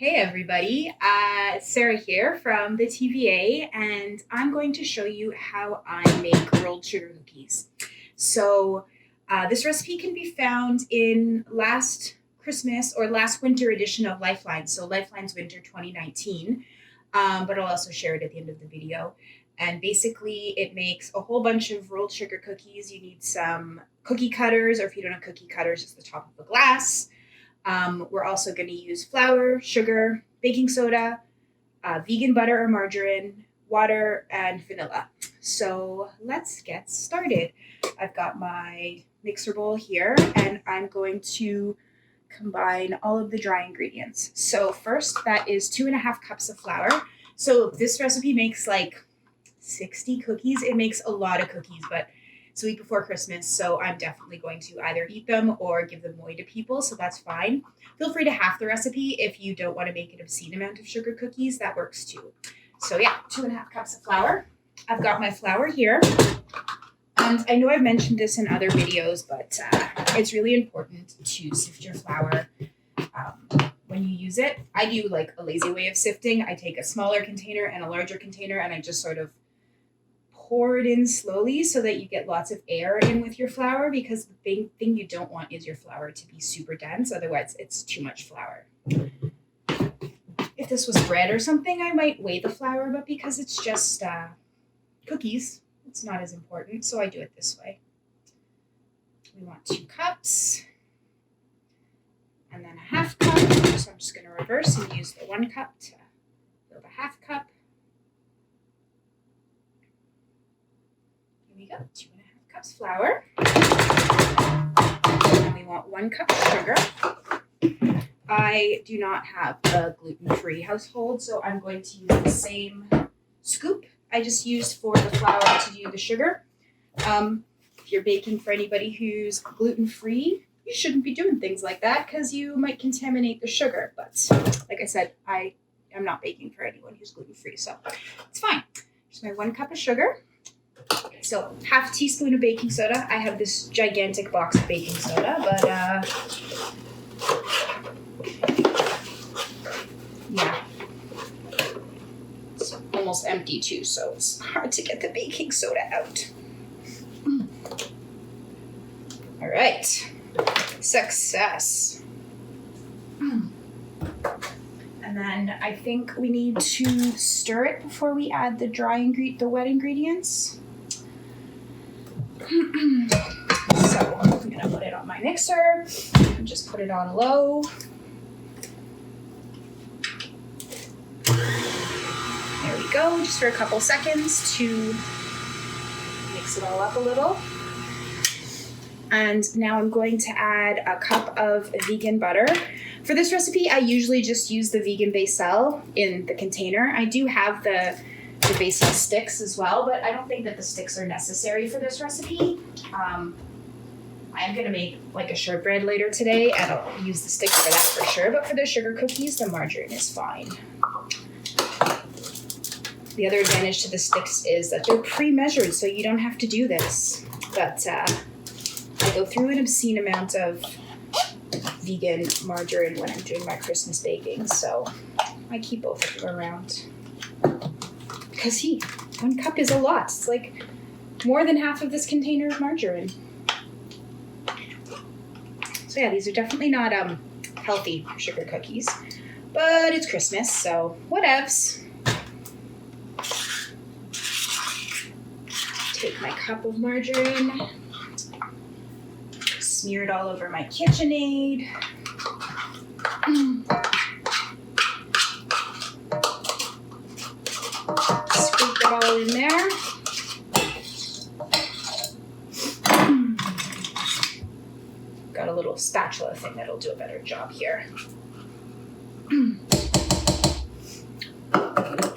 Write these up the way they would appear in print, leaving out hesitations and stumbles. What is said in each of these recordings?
Hey everybody, Sarah here from the TVA, and I'm going to show you how I make rolled sugar cookies. So this recipe can be found in last Christmas or last winter edition of Lifeline, so Lifeline's Winter 2019, but I'll also share it at the end of the video. And basically it makes a whole bunch of rolled sugar cookies. You need some cookie cutters, or if you don't have cookie cutters, it's the top of a glass. We're also going to use flour, sugar, baking soda, vegan butter or margarine, water, and vanilla. So let's get started. I've got my mixer bowl here, and I'm going to combine all of the dry ingredients. So first, that is 2.5 cups of flour. So this recipe makes like 60 cookies. It makes a lot of cookies, but it's a week before Christmas, so I'm definitely going to either eat them or give them away to people, so that's fine. Feel free to half the recipe if you don't want to make an obscene amount of sugar cookies. That works too. So yeah, 2.5 cups of flour. I've got my flour here. And I know I've mentioned this in other videos, but it's really important to sift your flour when you use it. I do like a lazy way of sifting. I take a smaller container and a larger container, and I just sort of pour it in slowly so that you get lots of air in with your flour, because the big thing you don't want is your flour to be super dense. Otherwise, it's too much flour. If this was bread or something, I might weigh the flour, but because it's just cookies, it's not as important, so I do it this way. We want 2 cups and then a 1/2 cup. So I'm just going to reverse and use the 1 cup to fill the 1/2 cup. Here we go, 2.5 cups flour. And we want 1 cup of sugar. I do not have a gluten-free household, so I'm going to use the same scoop I just used for the flour to do the sugar. If you're baking for anybody who's gluten-free, you shouldn't be doing things like that because you might contaminate the sugar. But like I said, I am not baking for anyone who's gluten-free, so it's fine. Just my 1 cup of sugar. So 1/2 teaspoon of baking soda. I have this gigantic box of baking soda, but yeah, it's almost empty too, so it's hard to get the baking soda out. All right, success. And then I think we need to stir it before we add the wet ingredients. So I'm gonna put it on my mixer and just put it on low. There we go, just for a couple seconds to mix it all up a little. And now I'm going to add a cup of vegan butter. For this recipe, I usually just use the vegan basil in the container. I do have the basil sticks as well, but I don't think that the sticks are necessary for this recipe. I'm going to make like a shortbread later today, and I'll use the sticks for that for sure, but for the sugar cookies, the margarine is fine. The other advantage to the sticks is that they're pre-measured, so you don't have to do this. But I go through an obscene amount of vegan margarine when I'm doing my Christmas baking, so I keep both of them around. Because 1 cup is a lot. It's like more than half of this container of margarine. So yeah, these are definitely not healthy sugar cookies, but it's Christmas, so whatevs. Take my cup of margarine, smear it all over my KitchenAid. Scoop it all in there. Got a little spatula thing that'll do a better job here.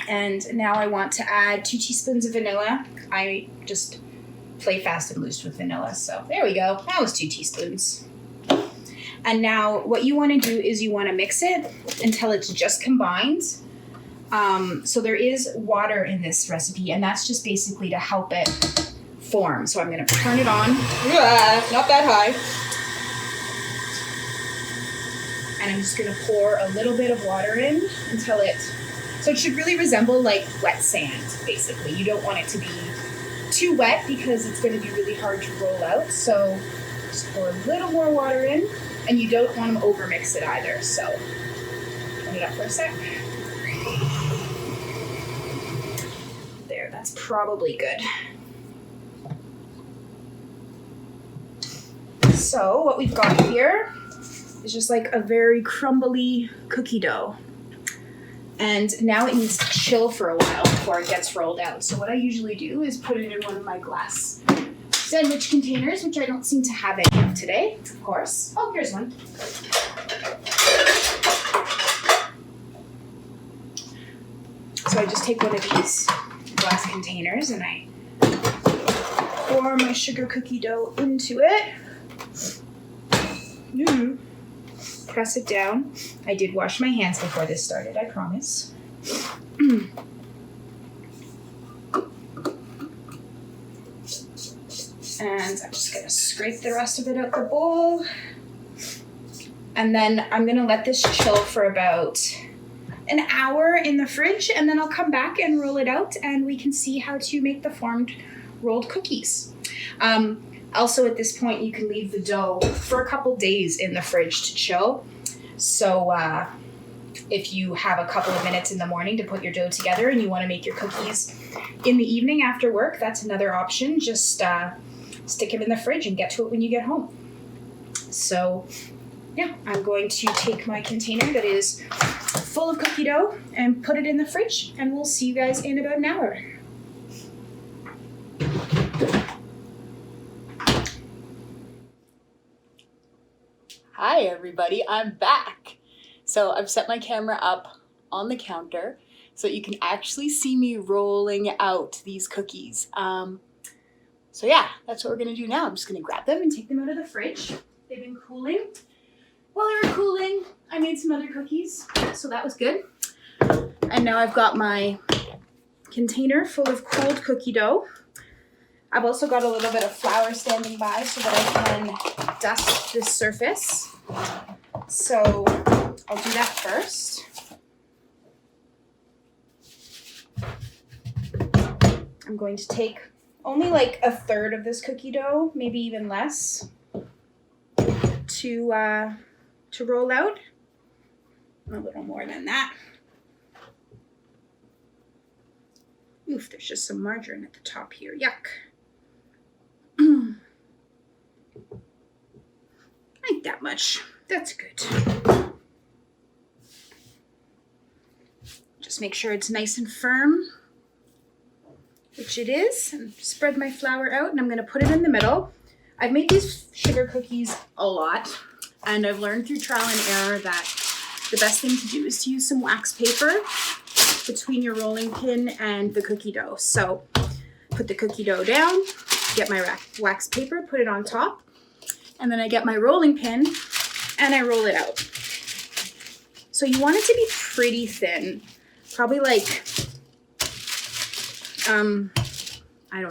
And now I want to add 2 teaspoons of vanilla. I just play fast and loose with vanilla, so there we go. That was 2 teaspoons. And now what you want to do is you want to mix it until it's just combined. So there is water in this recipe, and that's just basically to help it form. So I'm going to turn it on. Not that high. and I'm just gonna pour a little bit of water in until so it should really resemble like wet sand, basically. You don't want it to be too wet because it's gonna be really hard to roll out. So just pour a little more water in, and you don't want to overmix it either. So turn it up for a sec. There, that's probably good. So what we've got here is just like a very crumbly cookie dough. And now it needs to chill for a while before it gets rolled out. So what I usually do is put it in one of my glass sandwich containers, which I don't seem to have any of today, of course. Oh, here's one. So I just take one of these glass containers and I pour my sugar cookie dough into it. Press it down. I did wash my hands before this started, I promise. And I'm just gonna scrape the rest of it out the bowl. And then I'm gonna let this chill for about an hour in the fridge, and then I'll come back and roll it out and we can see how to make the formed rolled cookies. Also, at this point, you can leave the dough for a couple days in the fridge to chill. So if you have a couple of minutes in the morning to put your dough together and you want to make your cookies in the evening after work, that's another option. Just stick them in the fridge and get to it when you get home. So yeah, I'm going to take my container that is full of cookie dough and put it in the fridge, and we'll see you guys in about an hour. Hi everybody, I'm back. So I've set my camera up on the counter so you can actually see me rolling out these cookies. So yeah, that's what we're gonna do now. I'm just gonna grab them and take them out of the fridge. They've been cooling. While they were cooling, I made some other cookies, so that was good. And now I've got my container full of cold cookie dough. I've also got a little bit of flour standing by so that I can dust this surface. So I'll do that first. I'm going to take only like a third of this cookie dough, maybe even less, to roll out. A little more than that. Oof, there's just some margarine at the top here. Yuck. Ain't that much. That's good. Just make sure it's nice and firm, which it is. And spread my flour out, and I'm going to put it in the middle. I've made these sugar cookies a lot, and I've learned through trial and error that the best thing to do is to use some wax paper between your rolling pin and the cookie dough. So put the cookie dough down, get my wax paper, put it on top, and then I get my rolling pin and I roll it out. So you want it to be pretty thin, probably like, I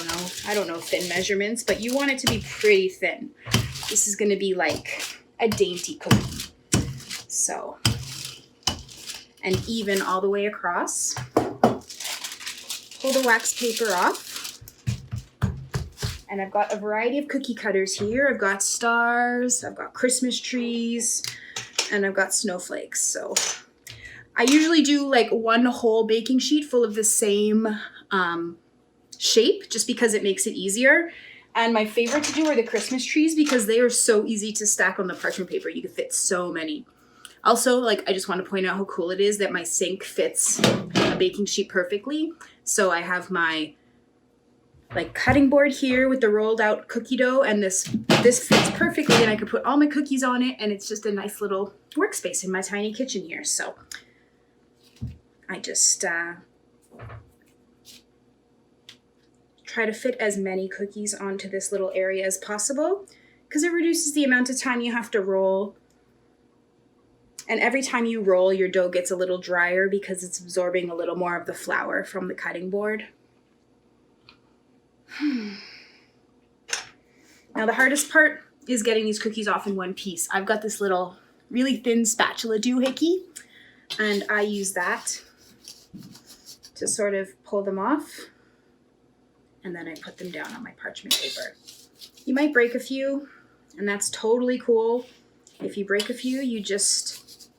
don't know thin measurements, but you want it to be pretty thin. This is going to be like a dainty cookie. So, and even all the way across. Pull the wax paper off. And I've got a variety of cookie cutters here. I've got stars, I've got Christmas trees, and I've got snowflakes. So I usually do like one whole baking sheet full of the same shape, just because it makes it easier. And my favorite to do are the Christmas trees because they are so easy to stack on the parchment paper. You can fit so many. Also, like, I just want to point out how cool it is that my sink fits a baking sheet perfectly. So I have my like cutting board here with the rolled out cookie dough, and this fits perfectly, and I could put all my cookies on it, and it's just a nice little workspace in my tiny kitchen here. So I just try to fit as many cookies onto this little area as possible because it reduces the amount of time you have to roll. And every time you roll, your dough gets a little drier because it's absorbing a little more of the flour from the cutting board. Now the hardest part is getting these cookies off in one piece. I've got this little really thin spatula doohickey, and I use that to sort of pull them off, and then I put them down on my parchment paper. You might break a few, and that's totally cool. If you break a few, you just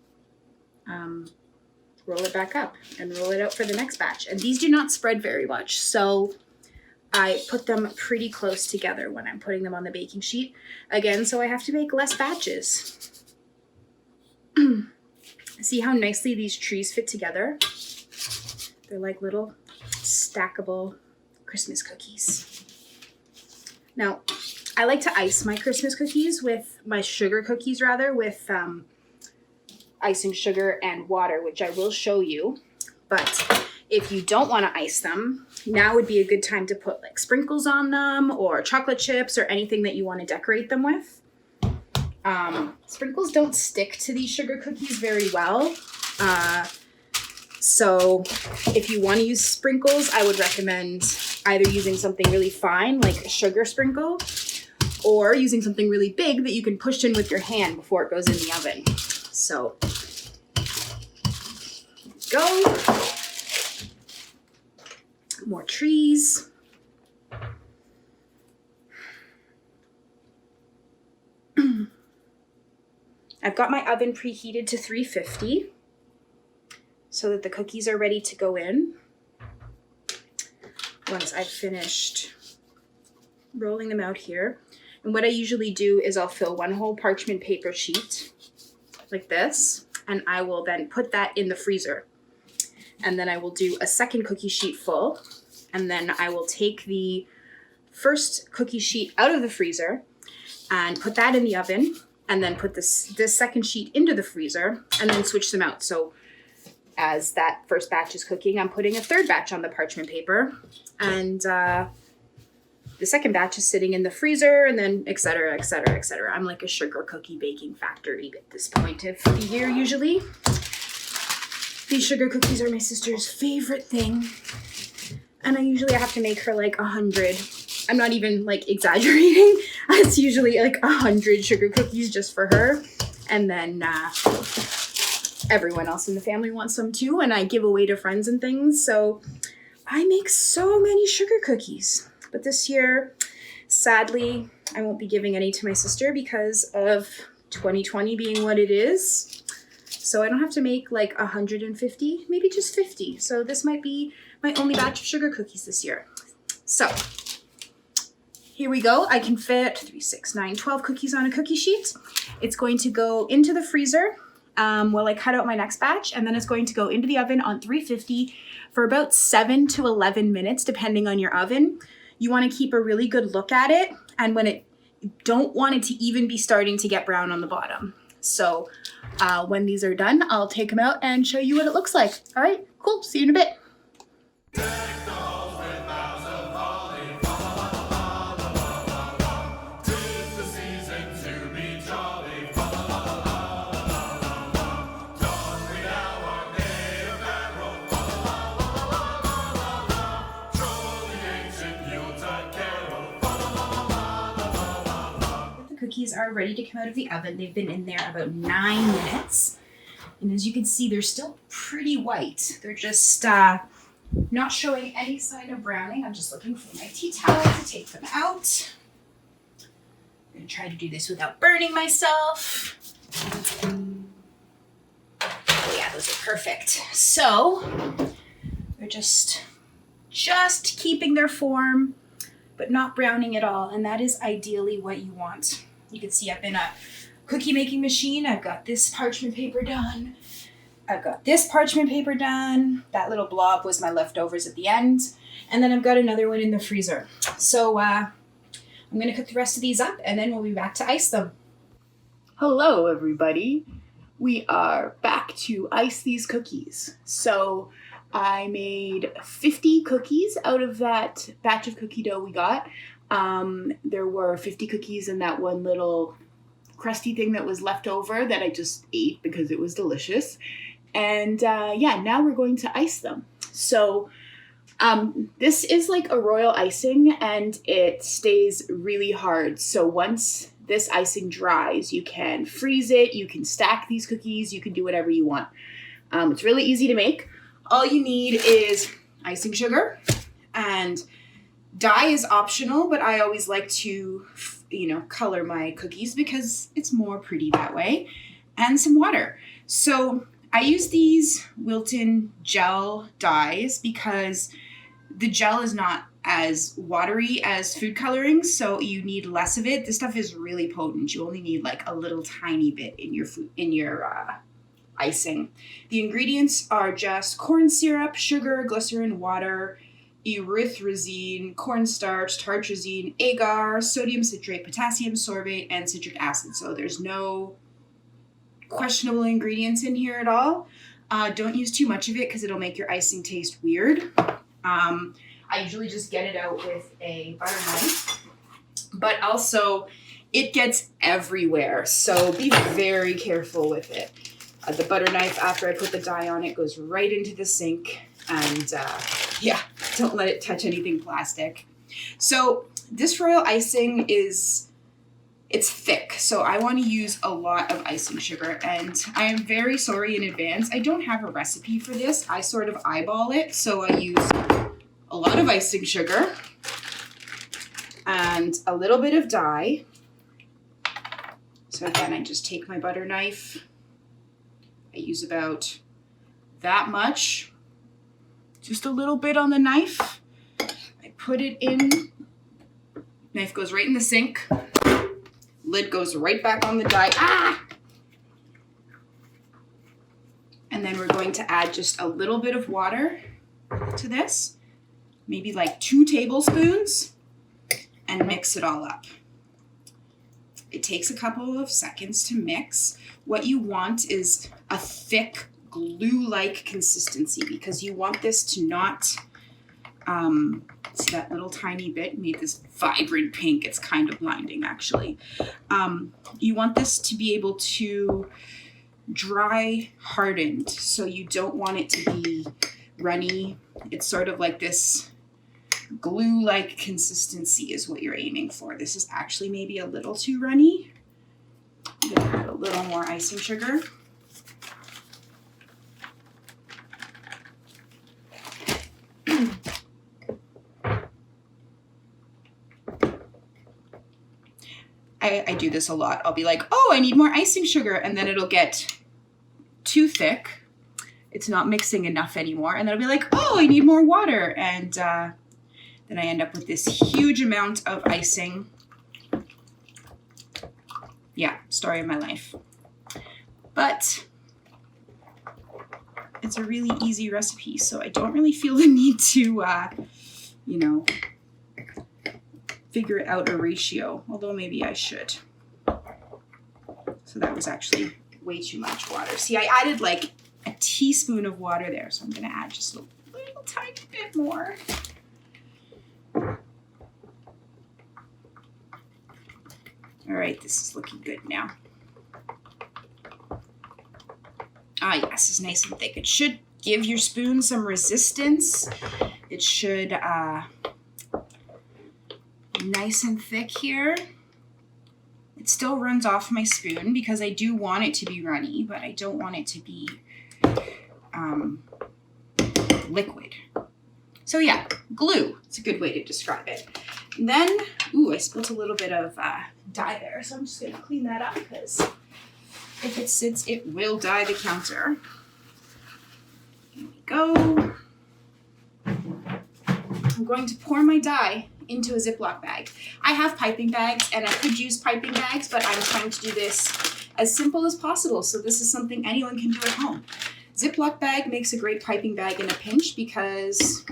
roll it back up and roll it out for the next batch. And these do not spread very much, so I put them pretty close together when I'm putting them on the baking sheet. Again, so I have to make less batches. See how nicely these trees fit together? They're like little stackable Christmas cookies. Now, I like to ice my Christmas cookies with my sugar cookies rather with icing sugar and water, which I will show you. But if you don't want to ice them, now would be a good time to put like sprinkles on them or chocolate chips or anything that you want to decorate them with. Sprinkles don't stick to these sugar cookies very well. So if you want to use sprinkles, I would recommend either using something really fine like a sugar sprinkle or using something really big that you can push in with your hand before it goes in the oven. So go. More trees. I've got my oven preheated to 350 so that the cookies are ready to go in. Once I've finished rolling them out here. And what I usually do is I'll fill one whole parchment paper sheet like this, and I will then put that in the freezer. And then I will do a second cookie sheet full, and then I will take the first cookie sheet out of the freezer and put that in the oven, and then put this second sheet into the freezer, and then switch them out. So as that first batch is cooking, I'm putting a third batch on the parchment paper, and the second batch is sitting in the freezer, and then et cetera, et cetera, et cetera. I'm like a sugar cookie baking factory at this point of the year usually. These sugar cookies are my sister's favorite thing, and I usually have to make her like 100. I'm not even like exaggerating. It's usually like 100 sugar cookies just for her, and then everyone else in the family wants some too, and I give away to friends and things. So I make so many sugar cookies. But this year, sadly, I won't be giving any to my sister because of 2020 being what it is. So I don't have to make like 150, maybe just 50. So this might be my only batch of sugar cookies this year. So here we go. I can fit 3, 6, 9, 12 cookies on a cookie sheet. It's going to go into the freezer while I cut out my next batch, and then it's going to go into the oven on 350 for about 7 to 11 minutes, depending on your oven. You want to keep a really good look at it, and you don't want it to even be starting to get brown on the bottom. So when these are done, I'll take them out and show you what it looks like. All right, cool. See you in a bit. Cookies are ready to come out of the oven. They've been in there about 9 minutes. And as you can see, they're still pretty white. They're just not showing any sign of browning. I'm just looking for my tea towel to take them out. I'm going to try to do this without burning myself. Oh yeah, those are perfect. So they're just keeping their form, but not browning at all. And that is ideally what you want. You can see I'm in a cookie making machine. I've got this parchment paper done. I've got this parchment paper done. That little blob was my leftovers at the end. And then I've got another one in the freezer. So I'm going to cook the rest of these up, and then we'll be back to ice them. Hello, everybody. We are back to ice these cookies. So I made 50 cookies out of that batch of cookie dough we got. There were 50 cookies in that one little crusty thing that was left over that I just ate because it was delicious. And now we're going to ice them. So this is like a royal icing, and it stays really hard. So once this icing dries, you can freeze it, you can stack these cookies, you can do whatever you want. It's really easy to make. All you need is icing sugar, and dye is optional, but I always like to, color my cookies because it's more pretty that way, and some water. So I use these Wilton gel dyes because the gel is not as watery as food coloring, so you need less of it. This stuff is really potent. You only need like a little tiny bit in your icing. The ingredients are just corn syrup, sugar, glycerin, water, erythrosine, cornstarch, tartrazine, agar, sodium citrate, potassium sorbate, and citric acid. So there's no questionable ingredients in here at all. Don't use too much of it because it'll make your icing taste weird. I usually just get it out with a butter knife, but also it gets everywhere, so be very careful with it. The butter knife, after I put the dye on it, goes right into the sink, and don't let it touch anything plastic. So this royal icing it's thick, so I want to use a lot of icing sugar, and I am very sorry in advance. I don't have a recipe for this. I sort of eyeball it, so I use a lot of icing sugar and a little bit of dye. So again, I just take my butter knife. I use about that much, just a little bit on the knife. I put it in, knife goes right in the sink, lid goes right back on the dye. And then we're going to add just a little bit of water to this, maybe like 2 tablespoons, and mix it all up. It takes a couple of seconds to mix. What you want is a thick glue-like consistency, because you want this to not, see that little tiny bit made this vibrant pink. It's kind of blinding actually. You want this to be able to dry hardened, so you don't want it to be runny. It's sort of like this glue-like consistency is what you're aiming for. This is actually maybe a little too runny. I'm gonna add a little more icing sugar. I do this a lot. I'll be like, oh, I need more icing sugar, and then it'll get too thick. It's not mixing enough anymore, and then I'll be like, oh, I need more water, and then I end up with this huge amount of icing. Yeah, story of my life. But it's a really easy recipe, so I don't really feel the need to, figure out a ratio, although maybe I should. So that was actually way too much water. See, I added like a teaspoon of water there, so I'm gonna add just a little tiny bit more. All right, this is looking good now. Ah, yes, it's nice and thick. It should give your spoon some resistance. It should, nice and thick here. It still runs off my spoon because I do want it to be runny, but I don't want it to be liquid. So yeah, glue. It's a good way to describe it. And then, ooh, I spilled a little bit of dye there, so I'm just gonna clean that up because if it sits, it will dye the counter. Here we go. I'm going to pour my dye into a Ziploc bag. I have piping bags, and I could use piping bags, but I'm trying to do this as simple as possible, so this is something anyone can do at home. Ziploc bag makes a great piping bag in a pinch because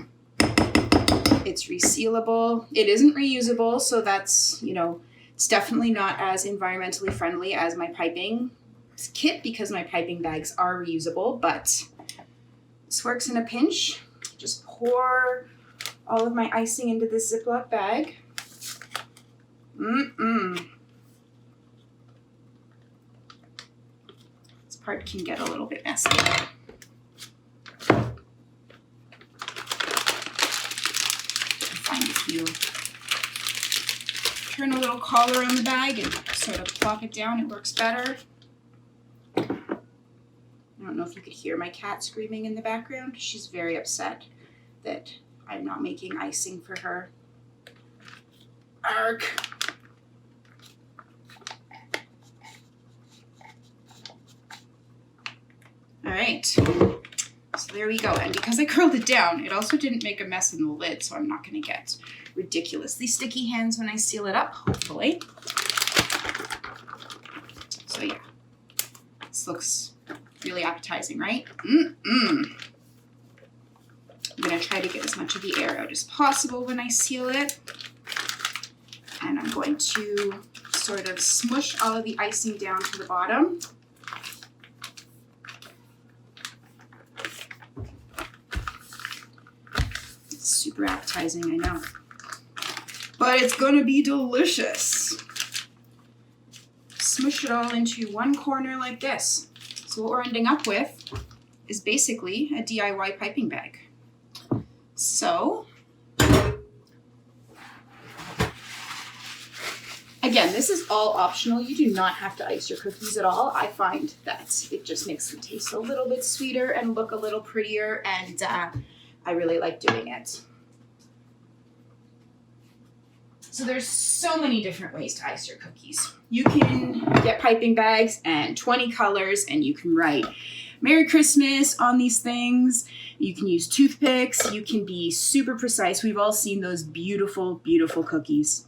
it's resealable. It isn't reusable, so that's, it's definitely not as environmentally friendly as my piping kit because my piping bags are reusable, but this works in a pinch. Just pour all of my icing into this Ziploc bag. This part can get a little bit messy. Find a few turn a little collar on the bag and sort of plop it down. It works better. I don't know if you could hear my cat screaming in the background. She's very upset that I'm not making icing for her. Arg. All right, so there we go. And because I curled it down, it also didn't make a mess in the lid, so I'm not gonna get ridiculously sticky hands when I seal it up, hopefully. So yeah, this looks really appetizing, right? I'm gonna try to get as much of the air out as possible when I seal it. And I'm going to sort of smush all of the icing down to the bottom. It's super appetizing, I know. But it's gonna be delicious. Smush it all into one corner like this. So what we're ending up with is basically a DIY piping bag. So, again, this is all optional. You do not have to ice your cookies at all. I find that it just makes them taste a little bit sweeter and look a little prettier, and I really like doing it. So there's so many different ways to ice your cookies. You can get piping bags and 20 colors, and you can write Merry Christmas on these things. You can use toothpicks. You can be super precise. We've all seen those beautiful, beautiful cookies.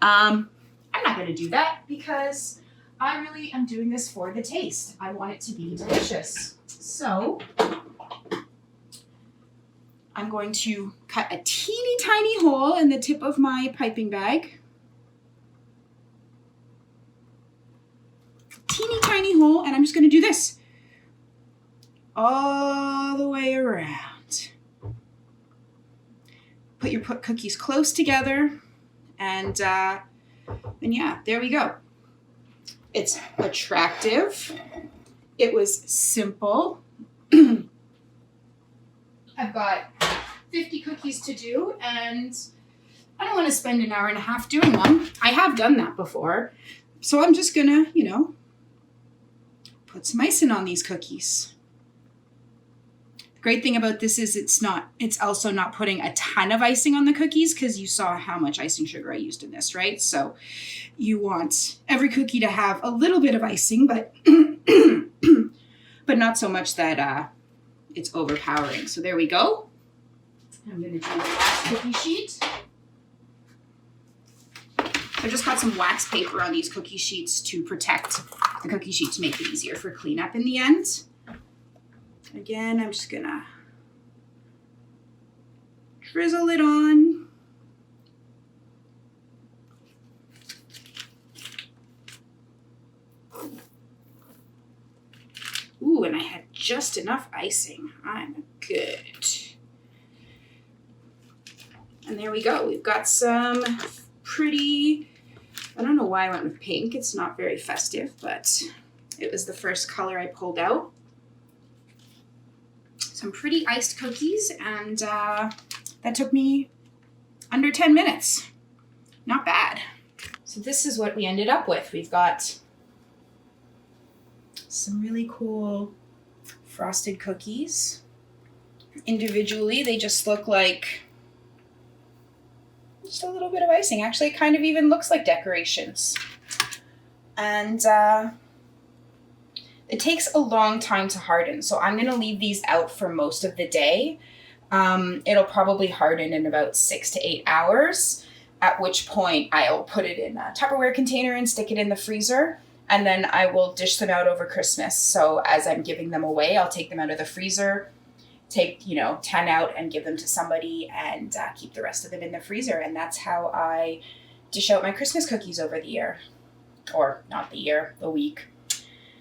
I'm not going to do that because I really am doing this for the taste. I want it to be delicious. So I'm going to cut a teeny tiny hole in the tip of my piping bag. Teeny tiny hole, and I'm just going to do this all the way around. Put your cookies close together, and yeah, there we go. It's attractive. It was simple. I've got 50 cookies to do, and I don't want to spend an hour and a half doing them. I have done that before. So I'm just gonna, put some icing on these cookies. The great thing about this is it's also not putting a ton of icing on the cookies, because you saw how much icing sugar I used in this, right? So you want every cookie to have a little bit of icing, but but not so much that it's overpowering. So there we go. I'm going to do the last cookie sheet. I just got some wax paper on these cookie sheets to protect the cookie sheet to make it easier for cleanup in the end. Again, I'm just going to drizzle it on. Ooh, and I had just enough icing. I'm good. And there we go. We've got some pretty, I don't know why I went with pink. It's not very festive, but it was the first color I pulled out. Some pretty iced cookies, and that took me under 10 minutes. Not bad. So this is what we ended up with. We've got some really cool frosted cookies. Individually, they just look like just a little bit of icing. Actually, it kind of even looks like decorations. And it takes a long time to harden, so I'm going to leave these out for most of the day. It'll probably harden in about 6 to 8 hours, at which point I'll put it in a Tupperware container and stick it in the freezer. And then I will dish them out over Christmas. So as I'm giving them away, I'll take them out of the freezer, take 10 out and give them to somebody, and keep the rest of them in the freezer. And that's how I dish out my Christmas cookies over the year. Or not the year, the week.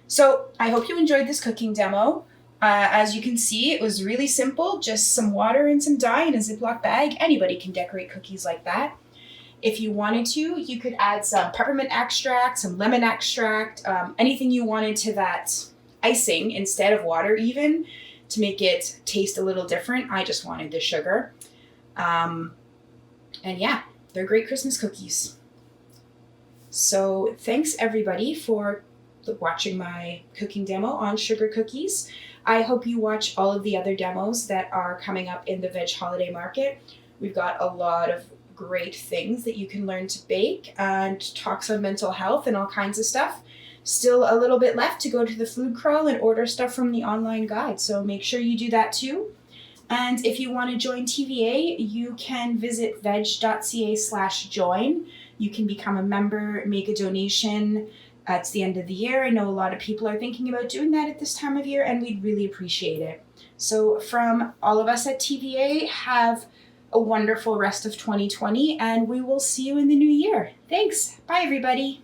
So I hope you enjoyed this cooking demo. As you can see, it was really simple. Just some water and some dye in a Ziploc bag. Anybody can decorate cookies like that. If you wanted to, you could add some peppermint extract, some lemon extract, anything you wanted to that icing instead of water even, to make it taste a little different. I just wanted the sugar. And yeah, they're great Christmas cookies. So thanks everybody for watching my cooking demo on sugar cookies. I hope you watch all of the other demos that are coming up in the Veg Holiday Market. We've got a lot of great things that you can learn to bake and talks on mental health and all kinds of stuff. Still a little bit left to go to the food crawl and order stuff from the online guide, so make sure you do that too. And if you want to join TVA, you can visit veg.ca/join. You can become a member, make a donation. It's the end of the year. I know a lot of people are thinking about doing that at this time of year, and we'd really appreciate it. So from all of us at TVA, have a wonderful rest of 2020, and we will see you in the new year. Thanks. Bye, everybody.